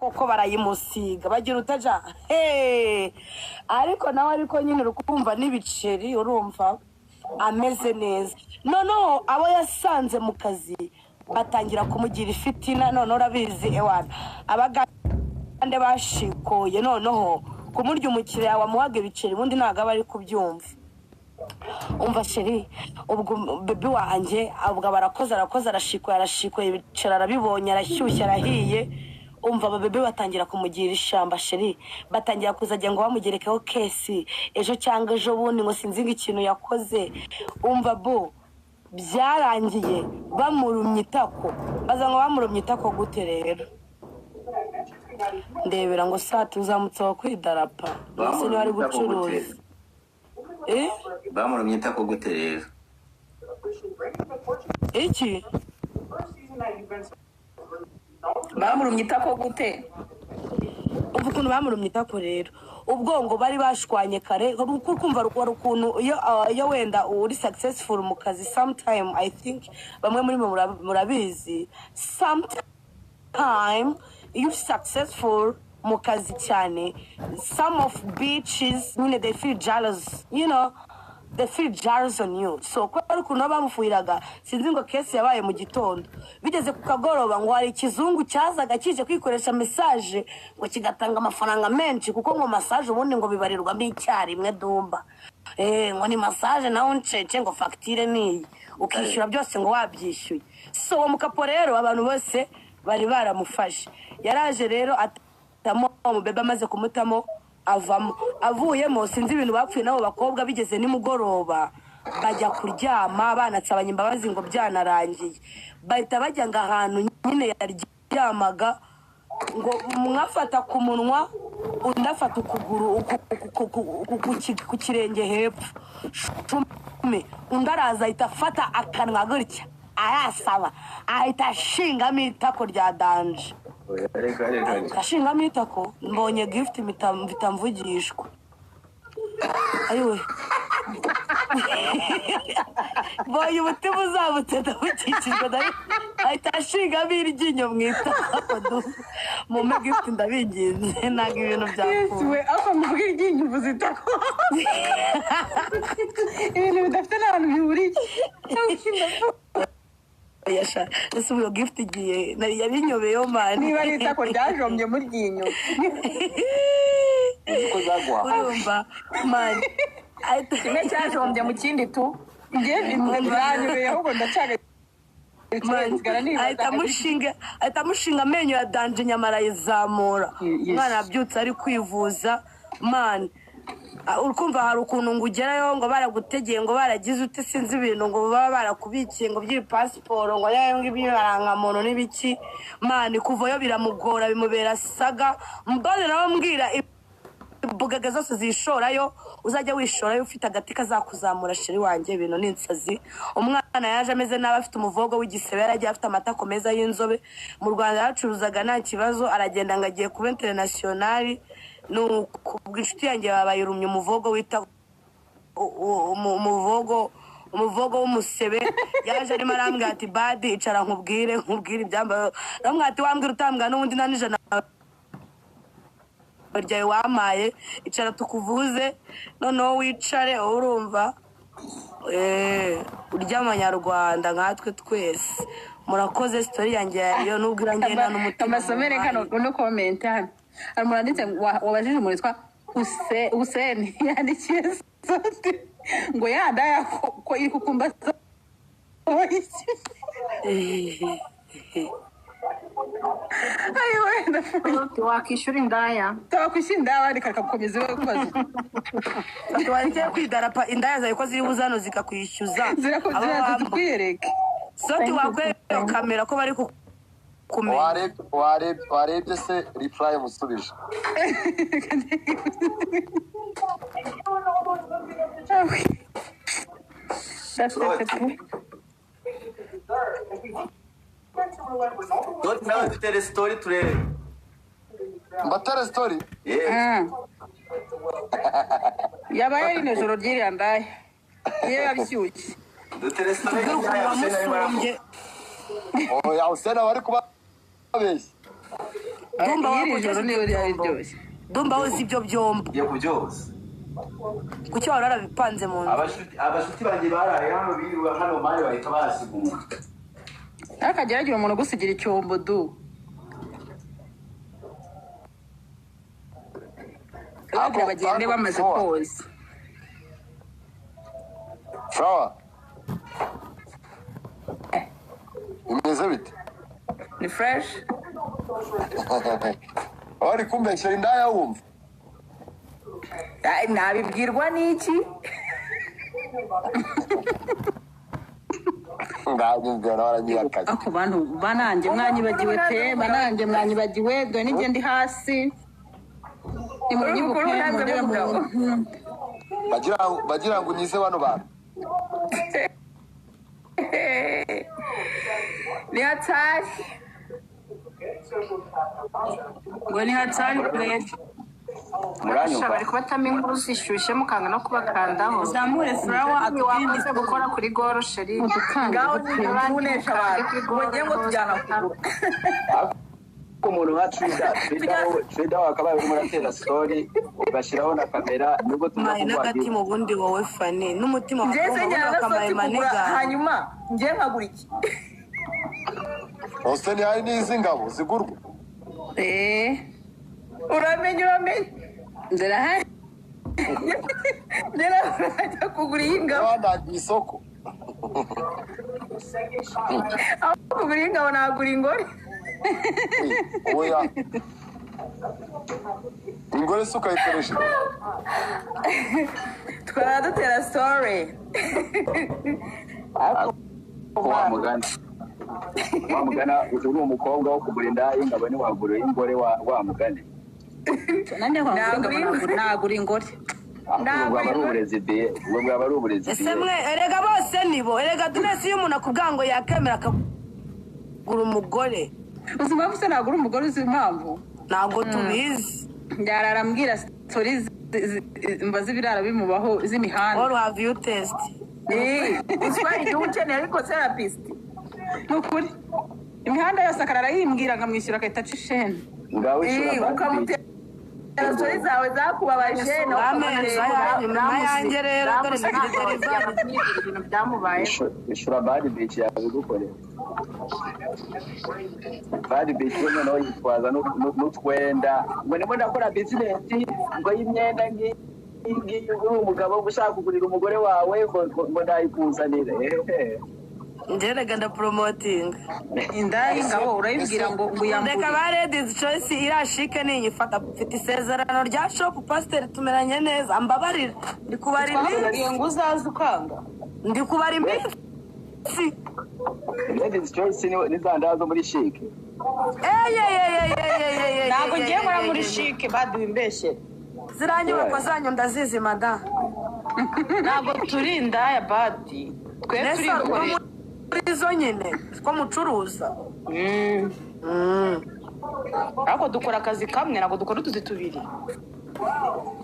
koko barayimusiga bagira utaja ariko nawe ariko nyine urukumva n'ibiceri urumva ameze neza noneho abo yasanze mu kazi batangira kumugira ifitina noneho urabizi ewana abagande bashikoye noneho kumurya umukiriya wamuhaga ibiceri ubundi ntabwo aba ari kubyumva umva sheri ubwo bebe wanjye ubwo barakoze arashikoye ibiceri arabibonye arashyushye arahiye umva ababebe batangira kumugira ishamba sheri batangira kuzajya ngo bamugerekeho kesi ejo cyangwa ejo bundi ngo sinzi ikintu yakoze umva bo byarangiye bamurumye itako baza ngo bamurumye itako gute rero ndebera ngo saa tuzamutse aho kwidarapa bose niba ari gucuruza bamurumye itako gute rero iki bamurumye itako gute umva ukuntu bamurumye itako rero ubwongo bari bashwanye kare kumva rukora ukuntu iyo wenda uri successful mu kazi sometime I think bamwe muri murabizi sometime you successful mu kazi cyane some of bitches they feel jealous they feel jealous on you so kwari ukuntu bamufuhiraga sinzi ngo kesi yabaye mu gitondo bigeze ku kagoroba ngo hari ikizungu cyazaga kije kwikoresha message ngo kigatanga amafaranga menshi kuko ngo massage ubundi ngo bibarirwamo icyarimwe dumba ngo ni massage nawe ncece ngo facture ni ukishyura byose ngo wabyishyuye so uwo mukapo rero abantu bose bari baramufashe yaraje rero atamo umubebe amaze kumutamo avamo avuyemo sinzi ibintu bapfuye nabo bakobwa bigeze nimugoroba bajya kuryama banatsabanye imbabazi ngo byanarangiye bahita bajya ngo ahantu nyine yaryamaga ngo mwafata ku munwa undi afata ukuguru ku kirenge hepfo undi araza ahita afata akanwa gutya arasaba ahita ashingamo itako rya danje ashingamo itako mbonye gift mpita mvugishwa ayiwe mbonye umutima uzabutse ndabukikijwe ahita ashingamo iryinyo mu itako mume gift ndabinginze ntabwo ibintu byakunda aho muvuga iryinyo uvuze itako ibintu bidafite n'abantu bihuriye yasha ese uyo gift igiye yabinyobeyo mani niba ari itako ryajombye mu ryinyo uko zagwa urumva mani kimwe cyajombye mu kindi tu ngiye biranyobeye ahubwo ndacaga ahita amushinga amenyo ya danje nyamara ayizamura umwana yabyutse ari kwivuza mani urukumva hari ukuntu ngo ugerayo ngo baragutegeye ngo baragize ute sinzi ibintu ngo baba barakubikiye ngo by'ipasiporo ngo yayo ibirangamuntu n'ibiki mani kuvayo biramugora bimubera saga mbone nawe mbwira imbugaga zose zishorayo uzajya wishorayo ufite agati kazakuzamura sheri wanjye ibintu n'insazi umwana yaje ameze nabi afite umuvogo w'igisebe yaragiye afite amatako meza y'inzobe mu Rwanda yacuruzaga nta kibazo aragenda ngo agiye kuba international nuko inshuti yanjye babayirumye umuvogo wita umuvogo w'umusebe yaje arimo arambwira ati badi icara nkubwire ibyambaye arambwira ati wambwira utambwira n'ubundi nta n'ijana ryawe wamaye icara tukuvuze noneho wicare urumva urya amanyarwanda nkatwe twese murakoze story yanjye yariyo nubwo irangena n'umutima amasomere kano no comment hano arumuranditse wabajije umuntu witwa Hussein yandikiye ngo yandaya ko iri kukumbaza wakishyura indaya ariko akakomeza kubaza wagiye kwidarapa indaya zawe ko ziri buzano zikakwishyuza twiyereke soti wakwereka kamera ko bari kumenya warebye se reply musubije nawe dutere story turebe mbatere story yabaye ari nijoro ry'iriya ndaya iyo yabishyushye dutere story oya Hussein bari kubabeshya Dumba iri joro niyo ryari ryose. Dumba uzi ibyo byombo Ngiye kubyose. kuki wari warabipanze mu nzu Abashuti banjye baraye hano biriwe hano mari bahita barasiguma. Akageragira umuntu gusigira icyombo du. Abagabo bagende bamaze koza. Shawa. Imeze bite? Ni fresh. Wari kumbeshyera indaya wumva? Nabibwirwa n'iki? Ngabibwira waragiye akazi. Ako bantu bananjye mwanyibagiwe pe, bananjye mwanyibagiwe, dore n'ijye ndi hasi. Ni mu nyibuke Bagira ngo unyize bano bantu. Ni hatari. ngo ni hatari kweli Muranyumva. bari kubatamo inkuru zishyushye mukanga no kubakandaho zamure flower wakoze gukora kuri goro sheri ngaho ntunesha abantu mugiye ngo tujyana kugura Umuntu nka Trida wakabaye urimo uratera story ugashyiraho na kamera nubwo mayi n'agati mu bundi wowe fane n'umutima kamaye manega hanyuma ngiye nkagura iki Hose ni hari n'izi ngabo zigurwa. uramenye nzirahari nzirahari kugura iyi ngabo Wandagiye isoko. aho kugura iyi ngabo nagura ingore Oya. Ingore suka ikoresha. twara dutera story Wamugana uri umukobwa wo kugura indaya ingabo ni wagura ingore wamugane. nagura ingore Bwaba ari uburezi de, bwaba ari uburezi ese de. mwe erega bose nibo erega tunese iyo umuntu akubwira ngo yakemera akagura umugore uzi impamvu se nagura umugore uzi impamvu ntabwo tubizi yararambwira stories mbaza ibirara bimubaho z'imihanda all have you test utwara igihugu ukeneye ariko therapist ni ukuri imihanda yose akarara yimbwira nkamwishyura agahita aca isheni Ngaho ishura ukamutera stories zawe zakubabaje nayanjye rero dore ibintu byamubaye ishura bad bitch yabigukorera. Bad bitch noneho yitwaza n'utwenda ngo ndimo ndakora business ngo y'imyenda ngiyi uri umugabo ushaka kugurira umugore wawe ngo ndayikuzanire. ngerega nda promoting indaya ingabo urayibwira ngo reka uyambure ba ladies choice irashike ninyifata mfite isezerano rya shop pastor tumeranye neza ambabarira ndi kubara iminsi ngo uzaze ukanga ndi kubara iminsi Ladies choice ni zanda zo muri chic. ntabwo ngiye nkora muri shike baduha imbeshyere ziranyubakwa zanyu ndazizi mada ntabwo turi indaya badi twe turi gukorera muri izo nyine two mucuruza ariko dukora akazi kamwe ntabwo dukora utuzi tubiri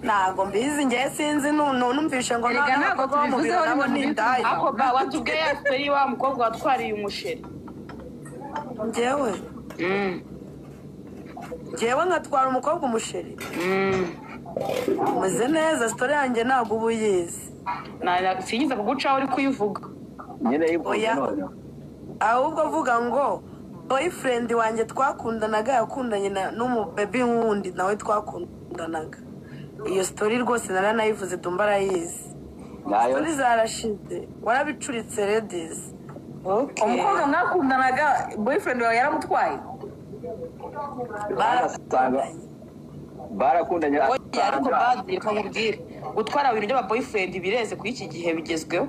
ntabwo mbizi ngewe sinzi numvishe ngo ntabwo tubivuzeho nabo ni indaya ako ba watubwiye yasiteri wa mukobwa watwariye umusheri ngewe nkatwara umukobwa umusheri umeze neza sitori yanjye ntabwo uba uyizi singiza kugucaho uri kuyivuga Nyine yivuga none. ahubwo vuga ngo boyfriend wanjye twakundanaga yakundanye n'umubebi wundi nawe twakundanaga iyo story rwose naranayivuze Dumba arayizi Nayo. story zarashize warabicuritse ladies umukobwa mwakundanaga boyfriend wawe yaramutwaye Barakundanye. ariko badi reka nkubwire gutwara ibintu by'aba boyfriend bireze kuri iki gihe bigezweho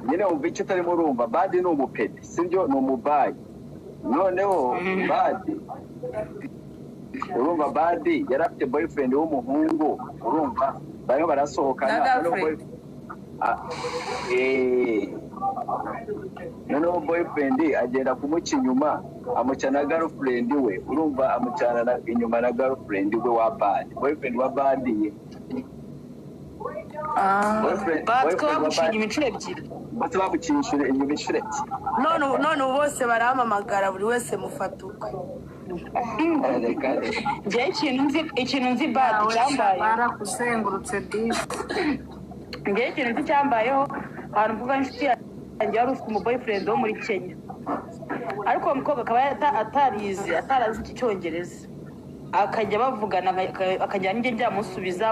Nyine umva icyo utarimo urumva badi ni umupeti sibyo ni umubayi noneho badi urumva badi yari afite boyfriend w'umuhungu urumva barimo barasohokana noneho boyfriend agenda kumuca inyuma amucana na girlfriend we urumva amucana inyuma na girlfriend we wa badi boyfriend wa badi batwe baguciye inyuma inshuro ebyiri bose bamuciye inyuma inshuro ebyiri none ubu bose barahamamagara buri wese mufata ukwe njye ikintu nzi bad cyambaye barakuzengurutse disi. njye ikintu nzi cyambayeho ahantu mvuga inshuti yanjye wari ufite umuboyfriend wo muri Kenya, ariko uwo mukobwa akaba atarazi iki cyongereza, akajya bavugana akajya njye njya musubiriza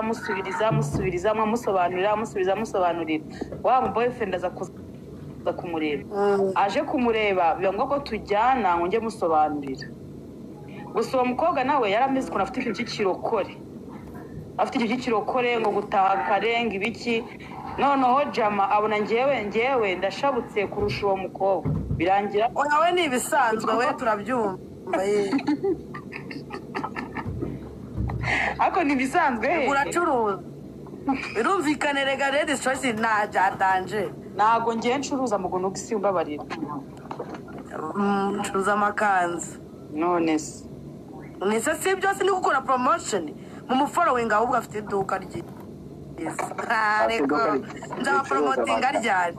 amusobanurira wa boyfriend aza kumureba. Aje kumureba biba ngombwa ko tujyana ngo njye musobanurira. Gusa uwo mukobwa nawe yarameze ukuntu afite ikintu cy'ikirokore ngo gutaha karenga ibiki. Noneho jama abona njyewe ndashabutse kurusha uwo mukobwa, birangira oya ni ibisanzwe we turabyumva ariko ni bisanzwe uracuruza birumvikane rega redi choice nta byatanje ntago ngiye ncuruza mugono gisi umbabarira ncuruza amakanzu none se nise si byose ni gukora promotion mu mufollowing ahubwo afite iduka rye ariko nda promoting aryari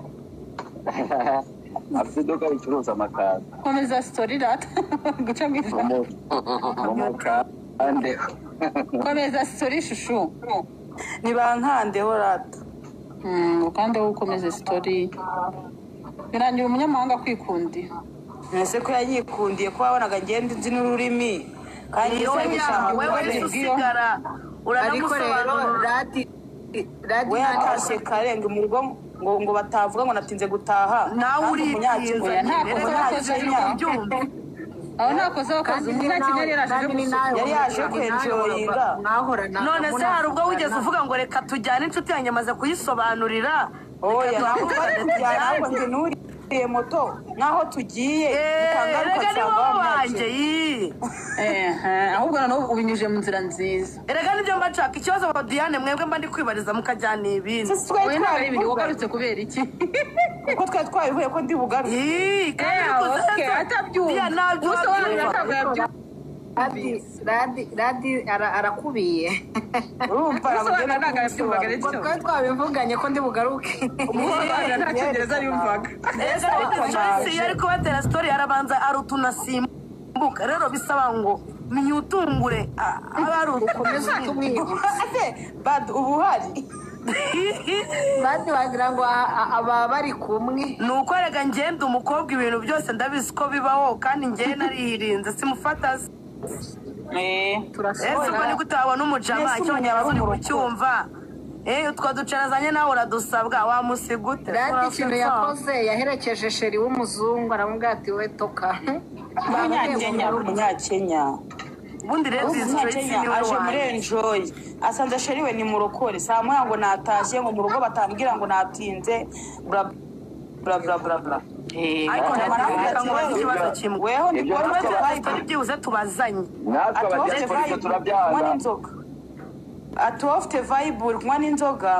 afite iduka ricuruza amakanzu. komeza story rata guca mwiza kandi komeza story shushu nibankandeho rata kandi ukomeze story birangira umunyamahanga kwikundi nese ko yanyikundiye ko wabonaga ngende nzi n'ururimi kandi wewe usigara uranamusobanurira we yatashe karenga mu rugo ngo batavuga ngo natinze gutaha nawe uri oya ntakoze akazi umunyakenya yari yaje kwenjoyinga none se hari ubwo wigeze uvuga ngo reka tujyane inshuti yanjye amaze kuyisobanurira oya ntabwo njye nuriye moto naho tugiye erega ni wowe wanjye ahubwo noneho ubinyuje mu nzira nziza erega nibyo mbashaka ikibazo wa Diane mwebwe mba ndi kwibariza mukajyana ibindi wowe ntabwo ibindi wagarutse kubera iki kuko twari twabihuye ko ndi bugaruke atabyumva radi arakubiye twari twabivuganye ko ndi bugaruke nta cyongereza yumvaga iyo ari kubatera story arabanza arutunasimbuka rero bisaba ngo minyutungure ukomeze tumwibutse bad ubu hari badi wagira ngo aba bari kumwe ni uko rega ngenda umukobwa ibintu byose ndabizi ko bibaho kandi njye narihirinze simufata ese ubwo ni gute wabona umujama icyongereza uri kucyumva utwo ducarazanye nawe uradusabwa wamusiga ute radi ikintu yakoze yaherekeje sheri w'umuzungu aramubwira ati we toka umunyakenya ubundi rero aje muri enjoy asanze sheri we ni murokore saa moya ngo natashye ngo mu rugo batambwira ngo natinze bla bla bla bla bla ariko ntabwo ngo bazi ikibazo kimwe weho ni byibuze tubazanye natwe abagiye turabyanga ati wowe ufite vibe uri kunywa n'inzoga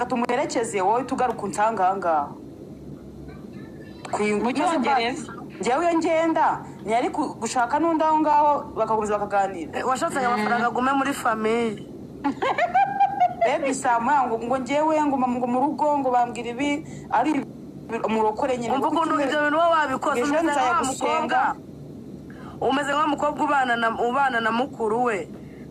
tumuherekeze wowe tugaruka unsanga ahangaha mu cyongereza njyewe iyo ngenda ntiyari gushaka n'undi aho ngaho bakakomeza bakaganira washatse amafaranga agume muri famiye bebi saa moya ngo njyewe ngo mu rugo ngo bambwira ibi ari umurokore nyine umva ukuntu ibyo bintu wowe wabikoze umeze nk'umukobwa ubana na mukuru we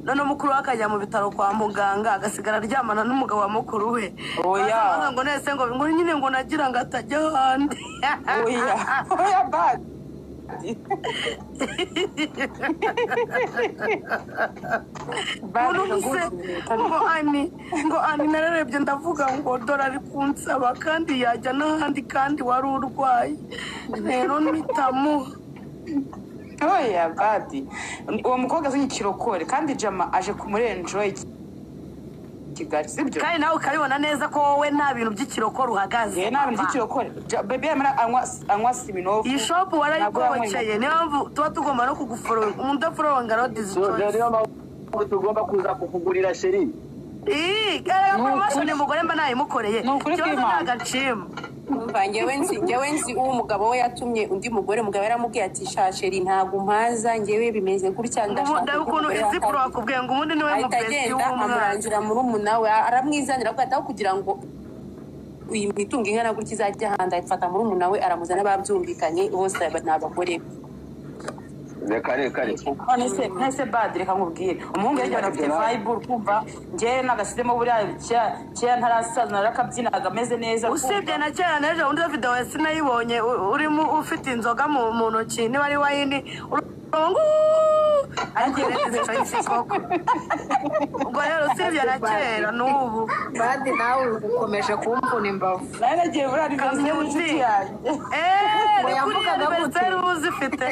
none mukuru we akajya mu bitaro kwa muganga agasigara aryamana n'umugabo wa mukuru we oya ngo nese ngo nyine ngo nagira ngo atajya ahandi oya bad ngo ani nararebye ndavuga ngo dore ari kunsaba kandi yajya n'ahandi kandi wari urwaye rero mpitamuha oya badi uwo mukobwa azanye ikirokore kandi jama aje kumurenjoy Kigali sibyo kandi nawe ukabibona neza ko wowe nta bintu by'ikirokore uhagaze nta bintu by'ikirokore bebe yamara anywa siminofu iyi shopu warayikokeye niyo mpamvu tuba tugomba no kuguforoga umuntu udaforoga rodizi niyo mpamvu tugomba kuza kukugurira sheri gara promotion umugore mba nayimukoreye ikibazo ni agaciro umva njyewe nzi uwo mugabo we yatumye undi mugore umugabo yaramubwiye ati shasheri ntabwo umpaza njyewe bimeze gutya ndashaka ukuntu izi pro akubwiye ngo ubundi niwe mubesi w'umwana amurangira murumuna we aramwizanira aho kugira ngo uyu mitungo ingana gutya izajya ahandi ayifata murumuna we aramuzana babyumvikanye bose ni abagore reka nese bad reka nkubwire umuhungu yagiye afite vibe ukumva njye nagasizemo buriya kera ntarasaza narakabyinaga ameze neza usibye na kera n'ejo undi video wese nayibonye urimo ufite inzoga mu ntoki niba ari wayini ubwo rero usibye na kera n'ubu badi nawe ukomeje kumbona imbavu nagiye buriya ni bimwe mu nshuti yanjye kuriya aniveriseri uba uzifite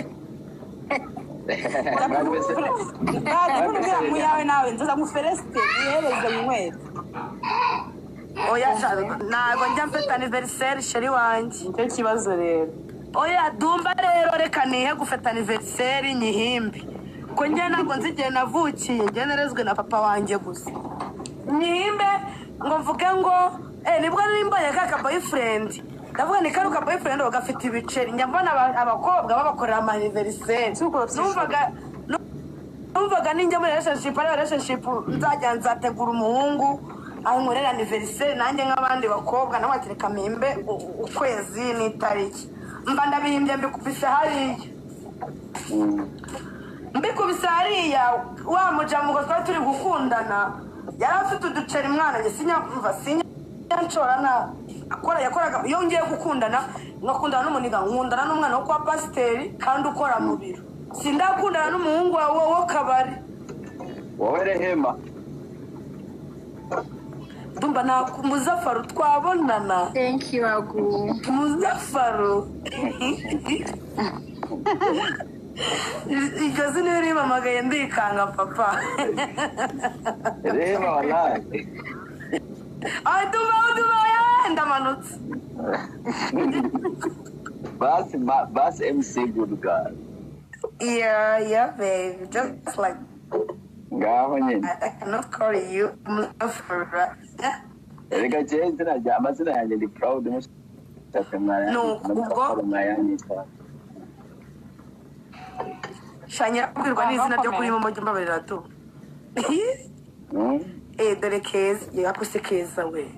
mu yawe nawe nzoza nguferesite ihereze mu nkweto oya ntabwo njya mfite aniveriseri sheri wanjye nicyo kibazo rero oya dumba rero reka nihe gufata aniveriseri nyihimbi ko njye ntabwo nzi igihe navukiye njye narezwe na papa wanjye gusa nyihimbe ngo mvuge ngo nibwo nimbaye ka boyfriend ndavuga ni karuka boyfriend bagafite ibiceri njya mbona abakobwa babakorera amaniveriseri numvaga ninjya muri relationship nzategura umuhungu ankorera aniveriseri nanjye nk'abandi bakobwa nawe ati reka mpimbe ukwezi n'itariki mba ndabihimbye mbikubise hariya wa mujamugo twari turi gukundana yari afite uduceri mwana njye sinyanshora yakoraga iyo ngiye gukundana ngakundana n'umuniga nkundana n'umwana wo kwa pasiteri kandi ukora mu biro sindakundana n'umuhungu wawe wo kabari wowe rehema dumba na muzafaru twabonana thank you agu muzafaru iryo zina rimpamagaye ndikanga papa rehema wallahi dumba ndamanutse basi MC good girl yeah babe just like ngaho nyine I cannot call you Muzafaru reka jewe amazina yanjye ndi proud mushaka mwayanyita shanya kubwirwa n'izina ryo kuri momo jya mbabarira tu dore keza yakuse keza we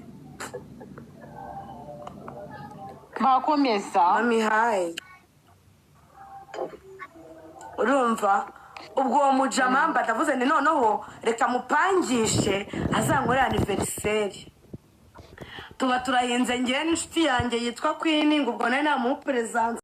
bakomeza mami hayi urumva ubwo uwo mujama ndavuze ni noneho reka mupangishe azankorera aniveriseri tuba turahinze ngewe n'inshuti yanjye yitwa Queen ngo ubwo nari namuperezanse